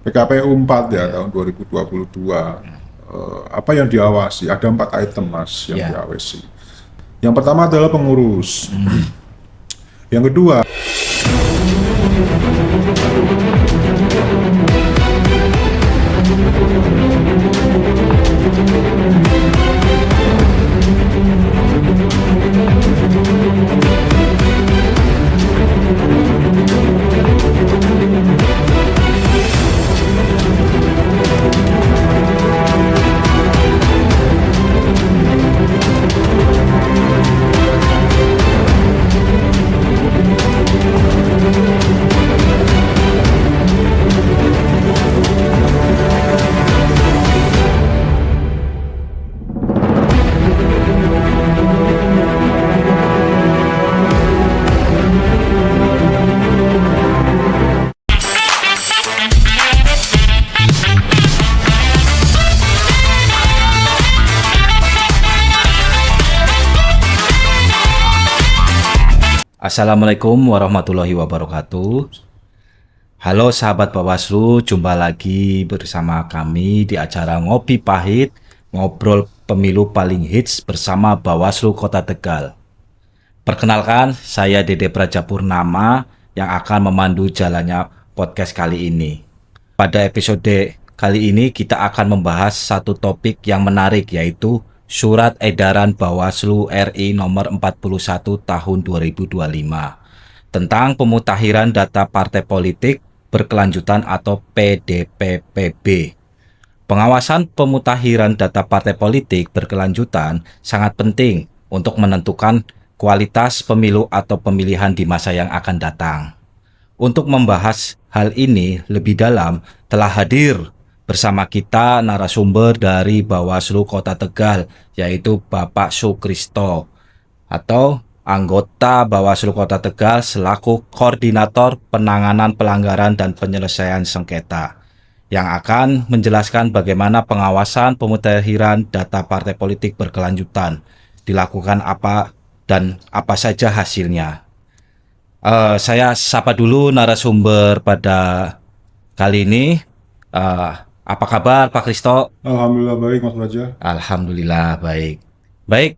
PKPU 4 ya tahun 2022. Apa yang diawasi? Ada 4 item Mas yang diawasi. Yang pertama adalah pengurus. Yang kedua Assalamualaikum warahmatullahi wabarakatuh. Halo sahabat Bawaslu, jumpa lagi bersama kami di acara Ngopi Pahit, ngobrol pemilu paling hits bersama Bawaslu Kota Tegal. Perkenalkan, saya Dede Prajapurnama yang akan memandu jalannya podcast kali ini. Pada episode kali ini kita akan membahas satu topik yang menarik, yaitu Surat Edaran Bawaslu RI nomor 41 tahun 2025 tentang pemutakhiran data partai politik berkelanjutan atau PDPPB. Pengawasan pemutakhiran data partai politik berkelanjutan sangat penting untuk menentukan kualitas pemilu atau pemilihan di masa yang akan datang. Untuk membahas hal ini lebih dalam telah hadir bersama kita narasumber dari Bawaslu Kota Tegal, yaitu Bapak Sukristo atau anggota Bawaslu Kota Tegal selaku Koordinator Penanganan Pelanggaran dan Penyelesaian Sengketa, yang akan menjelaskan bagaimana pengawasan pemutakhiran data partai politik berkelanjutan dilakukan apa dan apa saja hasilnya. Saya sapa dulu narasumber pada kali ini. Apa kabar Pak Kristo? Alhamdulillah baik Mas Raja. Alhamdulillah baik. Baik,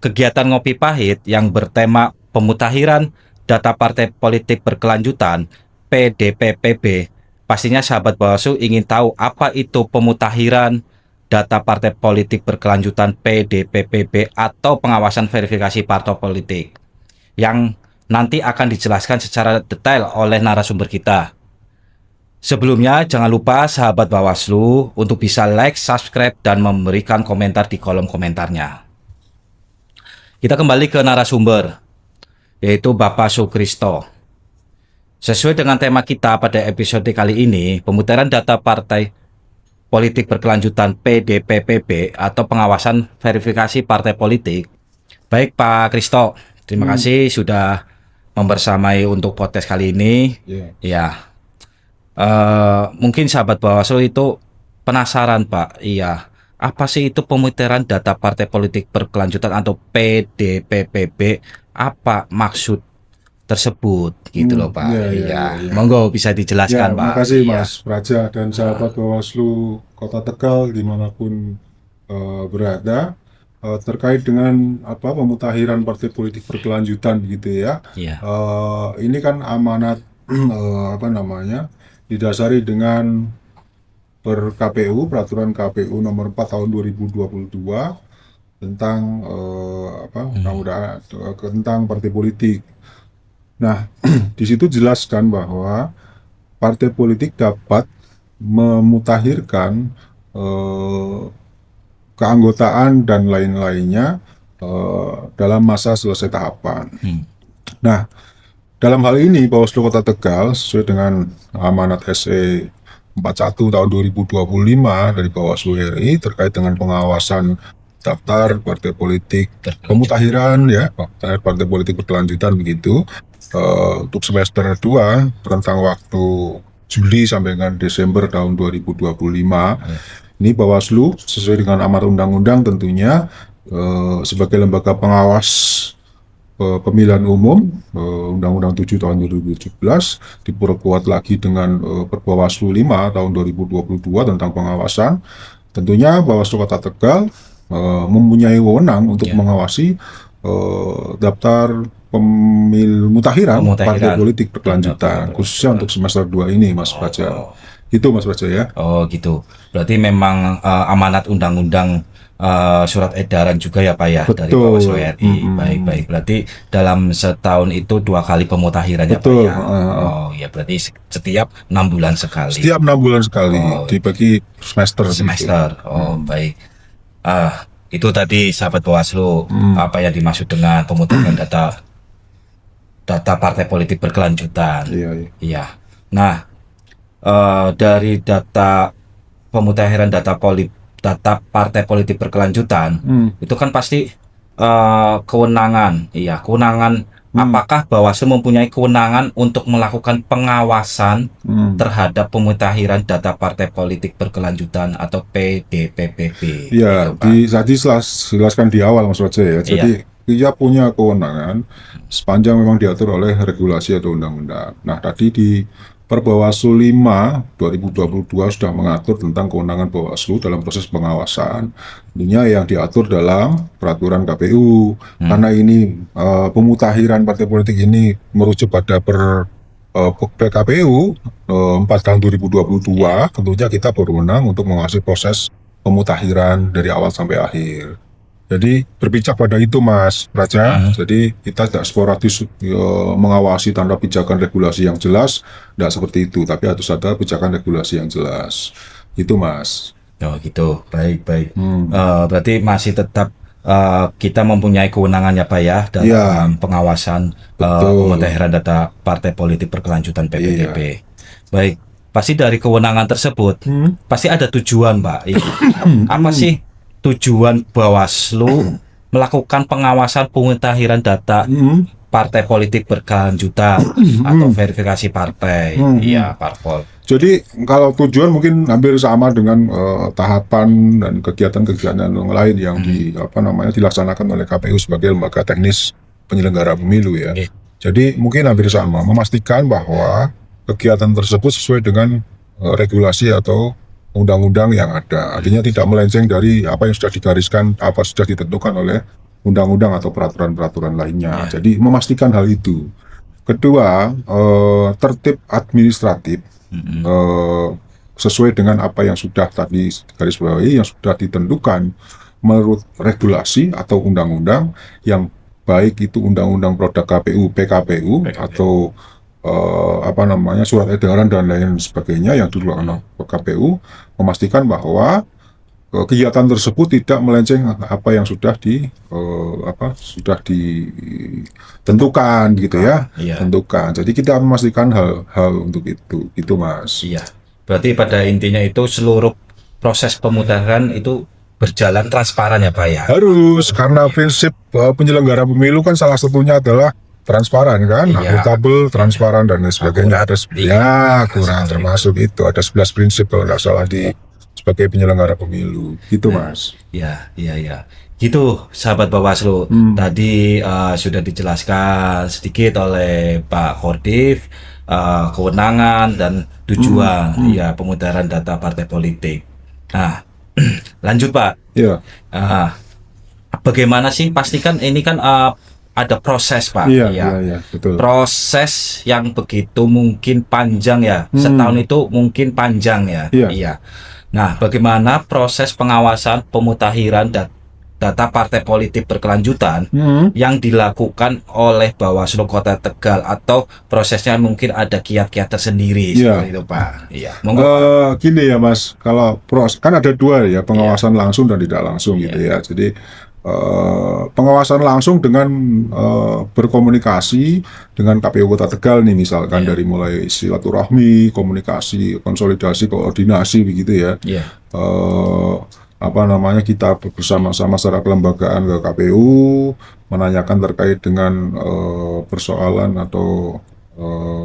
kegiatan Ngopi Pahit yang bertema pemutakhiran data partai politik berkelanjutan PDPPB, pastinya sahabat Bawaslu ingin tahu apa itu pemutakhiran data partai politik berkelanjutan PDPPB atau pengawasan verifikasi partai politik, yang nanti akan dijelaskan secara detail oleh narasumber kita. Sebelumnya, jangan lupa sahabat Bawaslu untuk bisa like, subscribe, dan memberikan komentar di kolom komentarnya. Kita kembali ke narasumber, yaitu Bapak Sukristo. Sesuai dengan tema kita pada episode kali ini, pemutakhiran data partai politik berkelanjutan PDPPB atau pengawasan verifikasi partai politik. Baik Pak Kristo, terima kasih sudah membersamai untuk podcast kali ini. Ya. Mungkin sahabat Bawaslu itu penasaran Pak, apa sih itu pemutakhiran data partai politik berkelanjutan atau PDPPB, apa maksud tersebut gitu loh Pak. Monggo bisa dijelaskan Pak. Terima kasih Mas Praja dan sahabat Bawaslu Kota Tegal dimanapun berada, terkait dengan pemutakhiran partai politik berkelanjutan gitu ya. Ini kan amanat didasari dengan KPU, peraturan KPU nomor 4 tahun 2022 tentang undang-undang tentang partai politik. Nah, di situ jelaskan bahwa partai politik dapat memutakhirkan keanggotaan dan lain-lainnya dalam masa selesai tahapan. Nah, dalam hal ini Bawaslu Kota Tegal sesuai dengan amanat SE 41 tahun 2025 dari Bawaslu RI terkait dengan pengawasan daftar partai politik pemutakhiran partai politik berkelanjutan begitu, untuk semester 2 rentang waktu Juli sampai dengan Desember tahun 2025. Ini Bawaslu sesuai dengan amanat undang-undang tentunya sebagai lembaga pengawas pemilihan umum Undang-Undang 7 tahun 2017 diperkuat lagi dengan Perpres Bawaslu 5 tahun 2022 tentang pengawasan. Tentunya Bawaslu Kota Tegal mempunyai wewenang untuk mengawasi daftar mutahiran partai politik berkelanjutan, khususnya untuk semester 2 ini, Mas Baja. Itu Mas Baja ya. Oh gitu. Berarti memang amanat undang-undang surat edaran juga ya Pak ya. Betul. Dari Bawaslu RI. Baik-baik. Berarti dalam setahun itu 2 kali pemutahiran ya Pak Betul. ya. Oh ya, berarti setiap 6 bulan sekali. Setiap 6 bulan sekali, dibagi semester. Oh baik. Itu tadi sahabat Bawaslu, apa yang dimaksud dengan pemutahiran data partai politik berkelanjutan. Iya. Nah, dari data pemutahiran data partai politik berkelanjutan, itu kan pasti kewenangan. Apakah Bawaslu mempunyai kewenangan untuk melakukan pengawasan terhadap pemutahiran data partai politik berkelanjutan atau PDPPB? Ya, tadi jelaskan di awal Mas Baja ya. Jadi dia punya kewenangan sepanjang memang diatur oleh regulasi atau undang-undang. Nah, tadi di Perbawaslu 5 2022 sudah mengatur tentang kewenangan Bawaslu dalam proses pengawasan. Tentunya yang diatur dalam peraturan KPU. Karena ini pemutahiran partai politik ini merujuk pada PKPU 4 tahun 2022, tentunya kita berwenang untuk mengawasi proses pemutahiran dari awal sampai akhir. Jadi berpijak pada itu Mas Raja. Jadi kita tidak sporadis mengawasi tanpa pijakan regulasi yang jelas, tidak seperti itu. Tapi harus ada pijakan regulasi yang jelas. Itu Mas. Oh gitu, baik. Berarti masih tetap kita mempunyai kewenangan ya Pak ya dalam pengawasan pemutahiran data partai politik berkelanjutan PPDB. Baik, pasti dari kewenangan tersebut pasti ada tujuan Pak. Apa sih tujuan Bawaslu melakukan pengawasan pemutahiran data partai politik berkelanjutan atau verifikasi partai? Iya, parpol. Jadi kalau tujuan mungkin hampir sama dengan tahapan dan kegiatan-kegiatan yang lain yang dilaksanakan oleh KPU sebagai lembaga teknis penyelenggara pemilu ya. Jadi mungkin hampir sama, memastikan bahwa kegiatan tersebut sesuai dengan regulasi atau undang-undang yang ada. Artinya tidak melenceng dari apa yang sudah digariskan, apa sudah ditentukan oleh undang-undang atau peraturan-peraturan lainnya. Jadi memastikan hal itu. Kedua, tertib administratif sesuai dengan apa yang sudah tadi garis bawahi, yang sudah ditentukan menurut regulasi atau undang-undang, yang baik itu undang-undang produk KPU, PKPU, atau surat edaran dan lain sebagainya yang dikeluarkan oleh KPU, memastikan bahwa kegiatan tersebut tidak melenceng apa yang sudah ditentukan gitu ya. Tentukan. Jadi kita memastikan hal untuk itu Mas. Iya. Berarti pada intinya itu seluruh proses pemutahiran itu berjalan transparan ya Pak ya. Harus, karena prinsip penyelenggara pemilu kan salah satunya adalah transparan kan, akuntabel, transparan dan lain sebagainya. Kurang termasuk itu ada 11 prinsip kalau tidak salah sebagai penyelenggara pemilu. Gitu Mas. Iya. Gitu sahabat Bawaslu. Tadi sudah dijelaskan sedikit oleh Pak Khordif kewenangan dan tujuan pemutahiran data partai politik. Nah, lanjut Pak. Iya. Bagaimana sih, pastikan ini kan ada proses Pak. Iya, betul. Proses yang begitu mungkin panjang ya. Setahun itu mungkin panjang ya. Iya. Nah, bagaimana proses pengawasan pemutahiran data partai politik berkelanjutan yang dilakukan oleh Bawaslu Kota Tegal, atau prosesnya mungkin ada kiat-kiat tersendiri seperti itu Pak. Iya. Gini ya Mas, kalau kan ada dua ya, pengawasan langsung dan tidak langsung gitu ya. Jadi pengawasan langsung dengan berkomunikasi dengan KPU Kota Tegal nih misalkan, dari mulai silaturahmi, komunikasi, konsolidasi, koordinasi begitu ya. Kita bersama-sama secara kelembagaan ke KPU menanyakan terkait dengan persoalan atau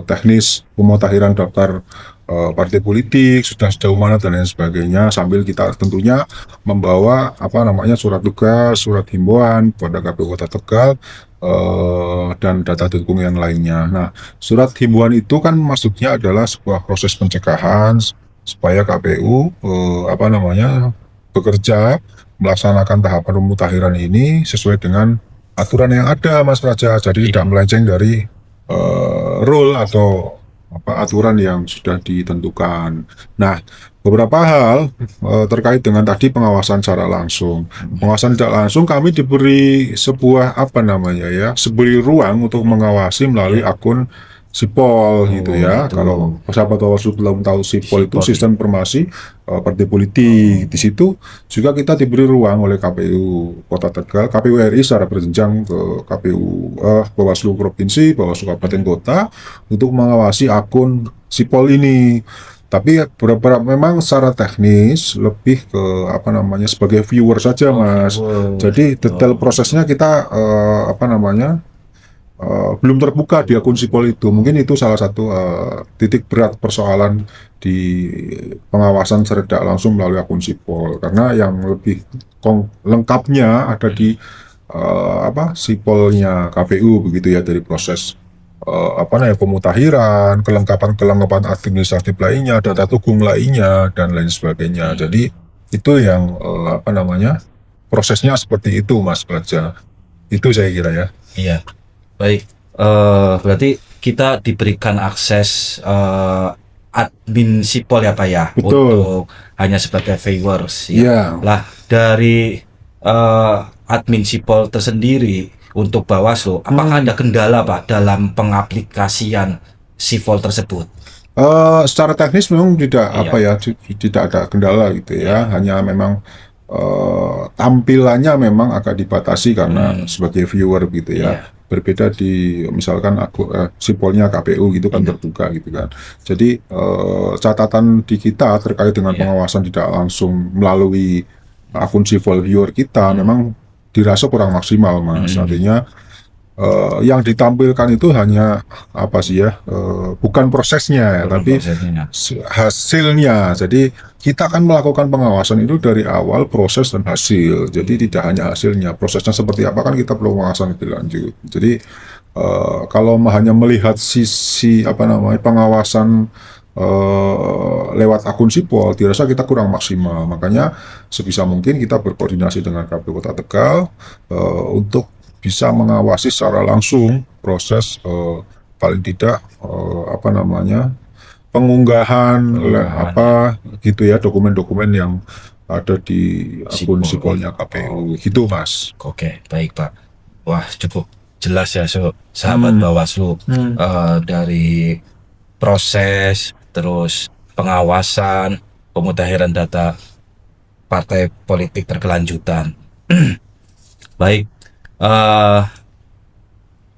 teknis pemutahiran daftar partai politik sudah sejauh mana dan lain sebagainya, sambil kita tentunya membawa surat tugas, surat himbauan kepada KPU Kota Tegal dan data dukung yang lainnya. Nah, surat himbauan itu kan maksudnya adalah sebuah proses pencegahan supaya KPU bekerja melaksanakan tahapan pemutahiran ini sesuai dengan aturan yang ada, Mas Praja. Jadi tidak melenceng dari rule atau aturan yang sudah ditentukan. Nah, beberapa hal terkait dengan tadi pengawasan secara langsung. Pengawasan tidak langsung kami diberi sebuah diberi ruang untuk mengawasi melalui akun Sipol gitu ya. Gitu. Kalau sahabat Bawaslu belum tahu Sipol itu Sipol. sistem informasi partai politik. Di situ juga kita diberi ruang oleh KPU Kota Tegal, KPU RI secara berjenjang ke KPU Bawaslu Provinsi, Bawaslu Kabupaten Kota untuk mengawasi akun Sipol ini. Tapi beberapa memang secara teknis lebih ke sebagai viewer saja, Mas. Jadi detail prosesnya kita belum terbuka di akun Sipol itu. Mungkin itu salah satu titik berat persoalan di pengawasan secara tidak langsung melalui akun Sipol, karena yang lebih lengkapnya ada di Sipolnya KPU begitu ya, dari proses pemutahiran, kelengkapan administratif lainnya, data dukung lainnya dan lain sebagainya. Jadi itu yang prosesnya seperti itu, Mas Praja. Itu saya kira ya. Iya. Baik, berarti kita diberikan akses admin Sipol ya Pak ya, Betul. untuk hanya sebagai viewers ya. Iya. Lah dari admin Sipol tersendiri untuk Bawaslu, apakah ada kendala Pak dalam pengaplikasian Sipol tersebut? Secara teknis memang tidak Iya. tidak ada kendala gitu ya. Hanya memang tampilannya memang agak dibatasi karena sebagai viewer gitu ya. Iya. Berbeda di misalkan Sipolnya KPU gitu kan terbuka gitu kan. Jadi catatan di kita terkait dengan pengawasan tidak langsung melalui akun Sipol viewer kita memang dirasa kurang maksimal, Mas. Artinya yang ditampilkan itu hanya bukan prosesnya ya, tapi Prosesnya. hasilnya. Jadi kita akan melakukan pengawasan itu dari awal, proses dan hasil. Jadi tidak hanya hasilnya, prosesnya seperti apa kan kita perlu pengawasan lebih lanjut. Jadi kalau hanya melihat sisi pengawasan lewat akun Sipol, dirasa kita kurang maksimal. Makanya sebisa mungkin kita berkoordinasi dengan KPU Kota Tegal untuk bisa mengawasi secara langsung proses paling tidak pengunggahan gitu ya, dokumen-dokumen yang ada di akun Sipolnya KPU gitu, Mas. Oke, baik Pak. Wah, cukup jelas ya sahabat Bawaslu, dari proses, terus pengawasan, pemutahiran data partai politik berkelanjutan. Baik,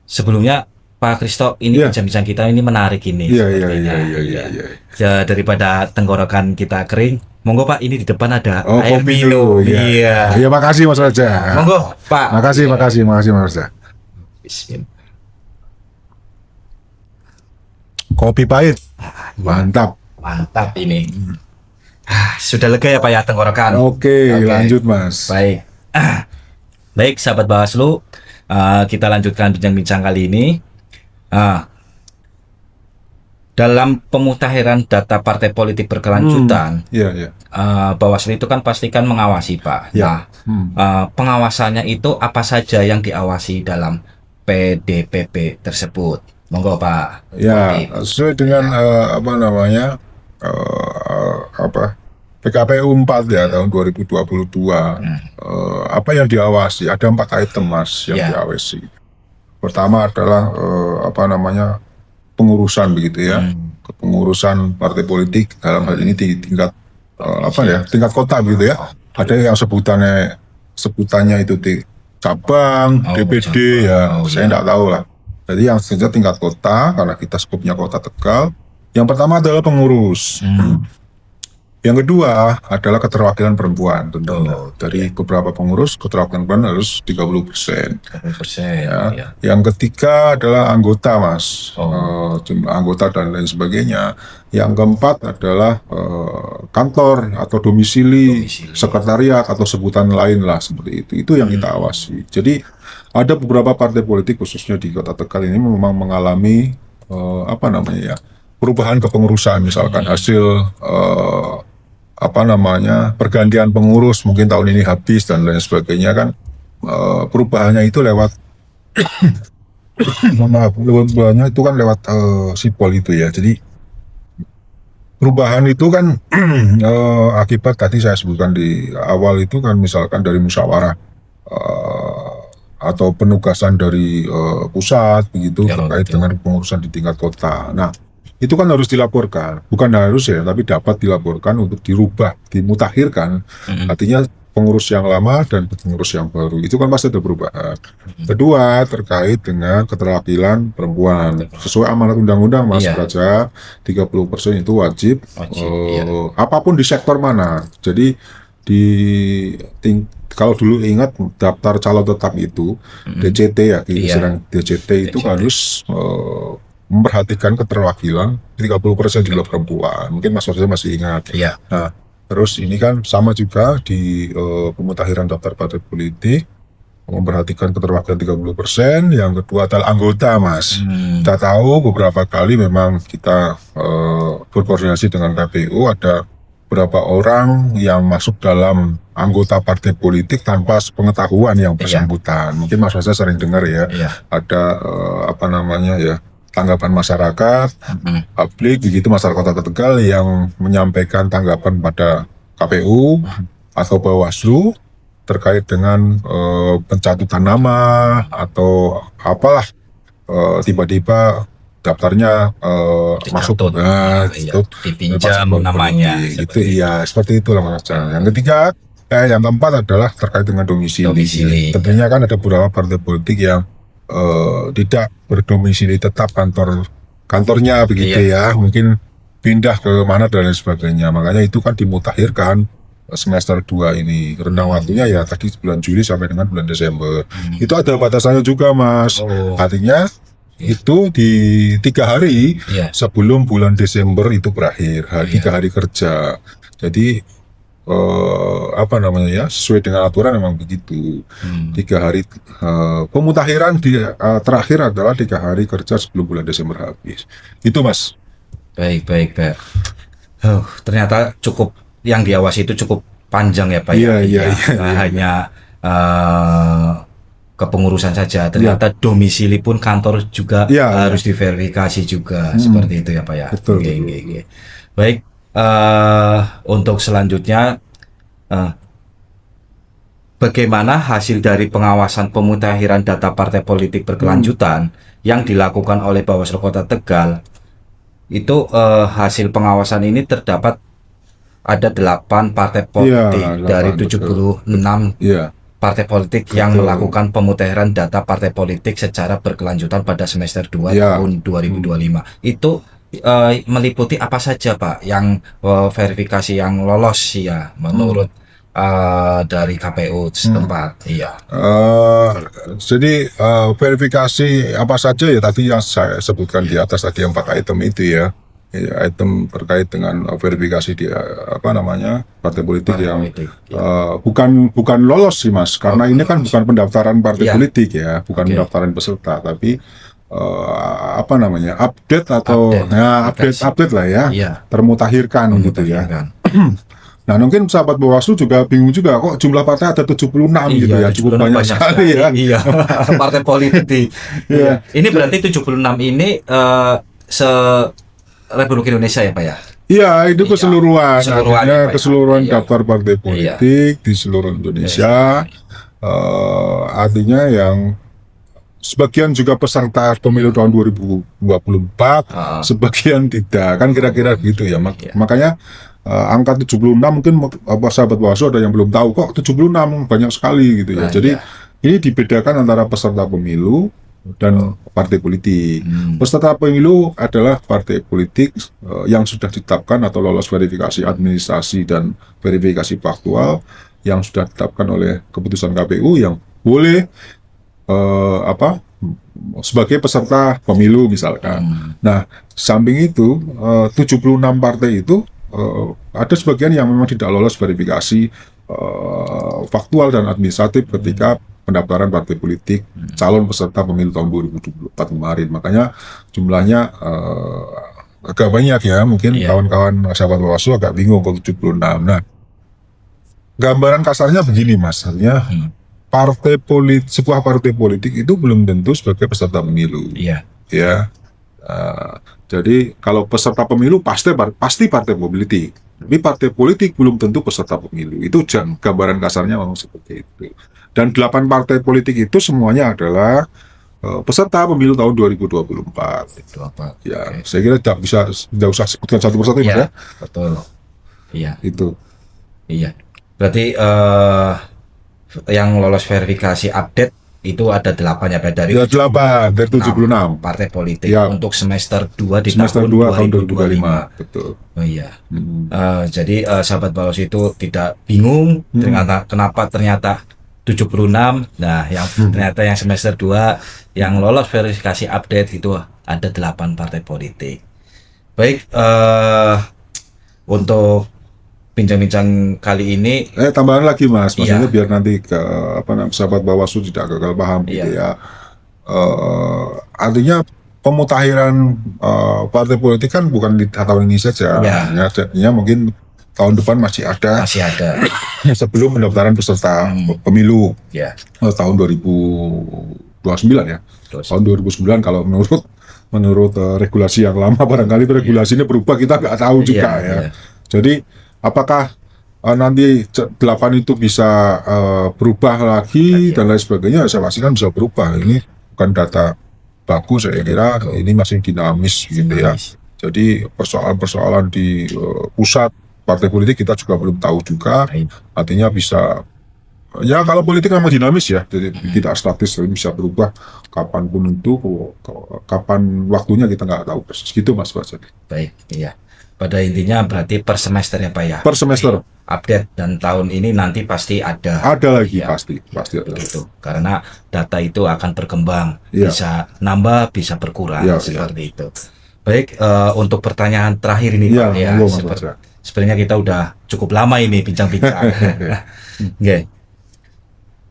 sebelumnya Pak Kristo, ini bincang-bincang kita ini menarik ini. Iya. Ya, daripada tenggorokan kita kering, monggo Pak, ini di depan ada air kopi minum. dulu. Iya, makasih Mas Raja. Monggo Pak. Makasih Mas Raja. Bismillah. Kopi pahit, mantap. Mantap ini. Sudah lega ya Pak ya tenggorokan. Oke, lanjut Mas. Baik. Baik sahabat Bawaslu, kita lanjutkan bincang-bincang kali ini. Dalam pemutahiran data partai politik berkelanjutan, Bawaslu itu kan pastikan mengawasi Pak. Ya. Pengawasannya itu apa saja yang diawasi dalam PDPP tersebut? Monggo Pak. Ya, sesuai dengan PKPU 4 ya tahun 2022. Apa yang diawasi? Ada 4 item Mas yang diawasi. Pertama adalah pengurusan begitu ya. Kepengurusan partai politik dalam hal ini di tingkat tingkat kota begitu ya. Ada yang sebutannya itu di cabang, DPD ya. Saya enggak tahu lah. Jadi yang saja tingkat kota, karena kita skupnya Kota Tegal. Yang pertama adalah pengurus. Yang kedua adalah keterwakilan perempuan tentunya. Dari beberapa pengurus keterwakilan perempuan harus 30%. 30%. Ya. Ya. Yang ketiga adalah anggota, Mas. Jumlah anggota dan lain sebagainya. Yang keempat adalah kantor atau domisili, sekretariat atau sebutan lain lah seperti itu. Itu yang kita awasi. Jadi ada beberapa partai politik khususnya di Kota Tegal ini memang mengalami perubahan kepengurusan, misalkan hasil pergantian pengurus mungkin tahun ini habis dan lain sebagainya kan, perubahannya itu lewat perubahannya itu kan lewat sipol itu ya. Jadi perubahan itu kan akibat tadi saya sebutkan di awal itu kan, misalkan dari musyawarah atau penugasan dari pusat begitu terkait dengan pengurusan di tingkat kota. Nah, itu kan harus dilaporkan, bukan harus ya, tapi dapat dilaporkan untuk dirubah, dimutakhirkan. Artinya pengurus yang lama dan pengurus yang baru itu kan pasti ada perubahan. Kedua, terkait dengan keterwakilan perempuan sesuai amanat undang-undang, Mas Praja, 30% itu wajib, apapun di sektor mana. Jadi kalau dulu ingat daftar calon tetap itu DCT ya, sedang DCT itu harus memperhatikan keterwakilan 30% juga perempuan. Mungkin Mas Praja masih ingat. Nah, terus ini kan sama juga di pemutakhiran daftar partai politik, memperhatikan keterwakilan 30%. Yang kedua adalah anggota, Mas. Kita tahu beberapa kali memang kita berkoordinasi dengan KPU, ada beberapa orang yang masuk dalam anggota partai politik tanpa pengetahuan yang bersangkutan. Mungkin Mas Praja sering dengar ya, ada tanggapan masyarakat, publik begitu, masyarakat Kota Tegal yang menyampaikan tanggapan pada KPU atau Bawaslu terkait dengan pencatutan nama atau apalah, tiba-tiba daftarnya masuk, dipinjam namanya gitu, iya seperti itulah Mas. Yang ketiga, yang keempat adalah terkait dengan domisili. Tentunya kan ada beberapa partai politik yang tidak berdomisili tetap kantornya begitu ya, mungkin pindah ke mana dan lain sebagainya. Makanya itu kan dimutakhirkan semester 2 ini. Rentang waktunya ya tadi bulan Juli sampai dengan bulan Desember. Itu ada batasannya juga, Mas. Artinya itu di 3 hari sebelum bulan Desember itu berakhir, 3 hari kerja. Jadi sesuai dengan aturan memang begitu. 3 hari pemutakhiran terakhir adalah 3 hari kerja sebelum bulan Desember habis. Itu, Mas. Baik. Ternyata cukup, yang diawasi itu cukup panjang ya Pak. Iya. Hanya kepengurusan saja, ternyata domisili pun kantor juga harus diverifikasi juga, seperti itu ya Pak ya. Betul. Baik. Untuk selanjutnya, bagaimana hasil dari pengawasan pemutakhiran data partai politik berkelanjutan yang dilakukan oleh Bawaslu Kota Tegal? Itu hasil pengawasan ini terdapat ada 8 partai politik dari 76 partai politik yang melakukan pemutakhiran data partai politik secara berkelanjutan pada semester 2 tahun 2025. Itu meliputi apa saja Pak yang verifikasi yang lolos ya menurut dari KPU setempat? Jadi verifikasi apa saja ya tadi yang saya sebutkan di atas tadi, 4 item itu ya. Item terkait dengan verifikasi di partai politik yang bukan lolos sih, Mas, karena ini kan bukan pendaftaran partai politik ya, bukan pendaftaran peserta, tapi update atau update lah ya, termutakhirkan gitu ya. Nah, mungkin sahabat Bawaslu juga bingung juga, kok jumlah partai ada 76 gitu ya, cukup banyak sekali ya. Partai politik. Ini berarti 76 ini Republik Indonesia ya Pak ya? Iya, itu keseluruhan daftar partai politik di seluruh Indonesia. Artinya yang sebagian juga peserta pemilu tahun 2024, sebagian tidak, kan kira-kira gitu ya. Makanya angka 76 mungkin sahabat Bawaslu ada yang belum tahu, kok 76 banyak sekali gitu ya. Jadi ini dibedakan antara peserta pemilu dan partai politik. Peserta pemilu adalah partai politik yang sudah ditetapkan atau lolos verifikasi administrasi dan verifikasi faktual yang sudah ditetapkan oleh keputusan KPU yang boleh sebagai peserta pemilu misalkan. Nah, samping itu 76 partai itu ada sebagian yang memang tidak lolos verifikasi faktual dan administratif ketika pendaftaran partai politik calon peserta pemilu tahun 2024 kemarin. Makanya jumlahnya agak banyak ya, mungkin kawan-kawan sahabat Bawaslu agak bingung kalau 76. Nah, gambaran kasarnya begini Mas, artinya sebuah partai politik itu belum tentu sebagai peserta pemilu. Iya. Ya. Jadi kalau peserta pemilu pasti partai politik. Tapi partai politik belum tentu peserta pemilu. Itu gambaran kasarnya memang seperti itu. Dan 8 partai politik itu semuanya adalah peserta pemilu tahun 2024. Ya, saya kira tidak usah sebutkan satu persatu ya. Betul. Iya. Itu. Iya. Berarti yang lolos verifikasi update itu ada 8 ya, dari 8 dari 76 partai politik untuk semester 2 di semester tahun 2025. Betul. Oh iya. Jadi sahabat Bawaslu itu tidak bingung kenapa ternyata 76. Nah, yang ternyata yang semester 2 yang lolos verifikasi update itu ada 8 partai politik. Baik, untuk bincang-bincang kali ini tambahan lagi Mas, maksudnya biar nanti sahabat Bawaslu tidak gagal paham gitu ya. Artinya pemutakhiran partai politik kan bukan di tahun ini saja. Jadinya mungkin tahun depan masih ada sebelum pendaftaran peserta pemilu tahun 2029 ya. Tahun 2009 kalau menurut regulasi yang lama, barangkali regulasinya berubah, kita nggak tahu juga ya. Jadi apakah nanti 8 itu bisa berubah lagi dan lain sebagainya? Saya pastikan bisa berubah. Ini bukan data bagus, saya kira ini masih dinamis gitu ya. Jadi persoalan-persoalan di pusat partai politik kita juga belum tahu juga. Artinya bisa, ya kalau politik memang dinamis ya, jadi tidak statis, bisa berubah kapanpun itu, kapan waktunya kita nggak tahu persis. Gitu Mas Bajan. Baik, iya. Pada intinya berarti per semester ya Pak ya? Per semester. Update dan tahun ini nanti pasti ada. Ada lagi ya. pasti ada. Begitu. Karena data itu akan berkembang, bisa nambah, bisa berkurang, seperti itu. Baik, untuk pertanyaan terakhir ini Pak ya. Sebenarnya kita udah cukup lama ini bincang-bincang. Okay.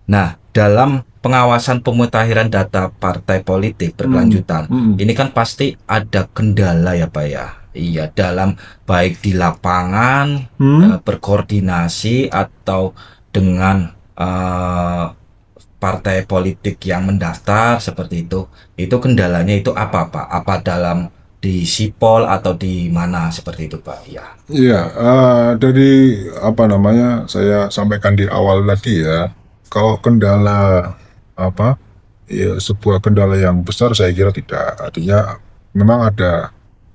Nah, dalam pengawasan pemutakhiran data partai politik berkelanjutan, ini kan pasti ada kendala ya Pak ya. Iya, dalam baik di lapangan, berkoordinasi atau dengan partai politik yang mendaftar seperti itu. Itu kendalanya itu apa Pak? Apa dalam di sipol atau di mana seperti itu Pak? Ya. Iya, dari saya sampaikan di awal tadi ya. Kalau kendala sebuah kendala yang besar saya kira tidak. Artinya memang ada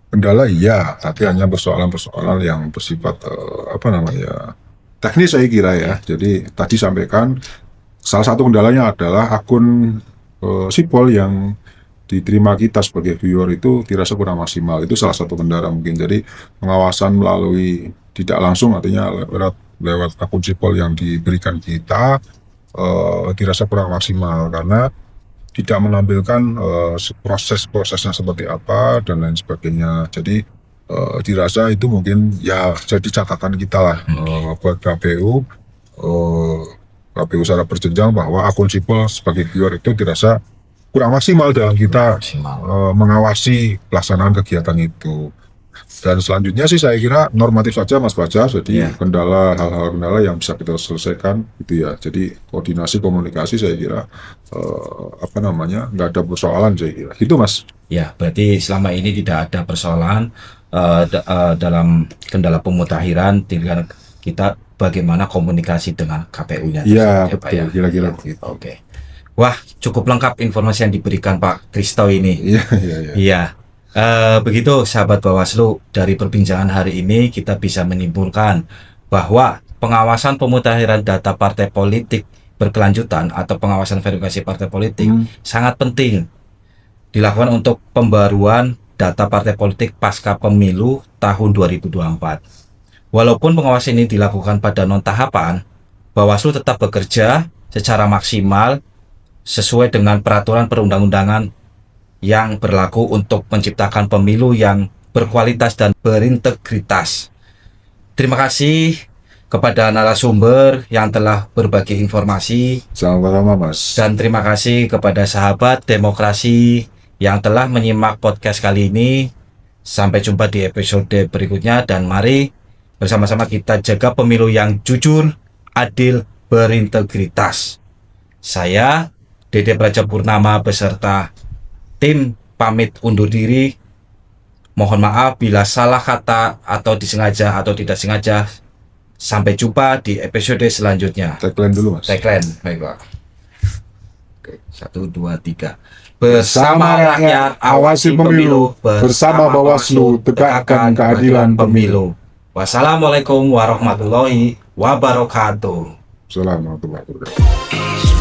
kendala tapi hanya persoalan-persoalan yang bersifat teknis saya kira ya. Jadi tadi sampaikan salah satu kendalanya adalah akun sipol yang diterima kita sebagai viewer itu dirasa kurang maksimal. Itu salah satu kendala mungkin. Jadi pengawasan melalui tidak langsung, artinya lewat akun sipol yang diberikan kita dirasa kurang maksimal karena tidak menampilkan prosesnya seperti apa dan lain sebagainya. Jadi dirasa itu mungkin ya jadi catatan kita lah buat KPU secara berjenjang bahwa akun sipol sebagai viewer itu dirasa kurang maksimal dalam kita mengawasi pelaksanaan kegiatan itu. Dan selanjutnya sih saya kira normatif saja Mas Baja, jadi hal-hal kendala yang bisa kita selesaikan gitu ya. Jadi koordinasi komunikasi saya kira nggak ada persoalan saya kira. Gitu Mas. Ya, berarti selama ini tidak ada persoalan dalam kendala pemutakhiran, tinggal kita bagaimana komunikasi dengan KPU-nya. Iya, betul. Kira-kira begitu. Oke. Wah, cukup lengkap informasi yang diberikan Pak Kristo ini. Iya. Begitu sahabat Bawaslu, dari perbincangan hari ini kita bisa menyimpulkan bahwa pengawasan pemutakhiran data partai politik berkelanjutan atau pengawasan verifikasi partai politik sangat penting dilakukan untuk pembaruan data partai politik pasca pemilu tahun 2024. Walaupun pengawasan ini dilakukan pada non-tahapan, Bawaslu tetap bekerja secara maksimal sesuai dengan peraturan perundang-undangan yang berlaku untuk menciptakan pemilu yang berkualitas dan berintegritas. Terima kasih kepada narasumber yang telah berbagi informasi. Sama-sama, Mas. Dan terima kasih kepada sahabat demokrasi yang telah menyimak podcast kali ini. Sampai jumpa di episode berikutnya dan mari bersama-sama kita jaga pemilu yang jujur, adil, berintegritas. Saya, Dede Praja Purnama beserta tim pamit undur diri. Mohon maaf bila salah kata atau disengaja atau tidak sengaja. Sampai jumpa di episode selanjutnya. Tagline dulu, Mas. Tagline, baik Pak. Oke, 1, 2, 3. Bersama rakyat awasi pemilu, bersama Bawaslu tegakkan keadilan pemilu. Wassalamualaikum warahmatullahi wabarakatuh. Assalamualaikum warahmatullahi wabarakatuh.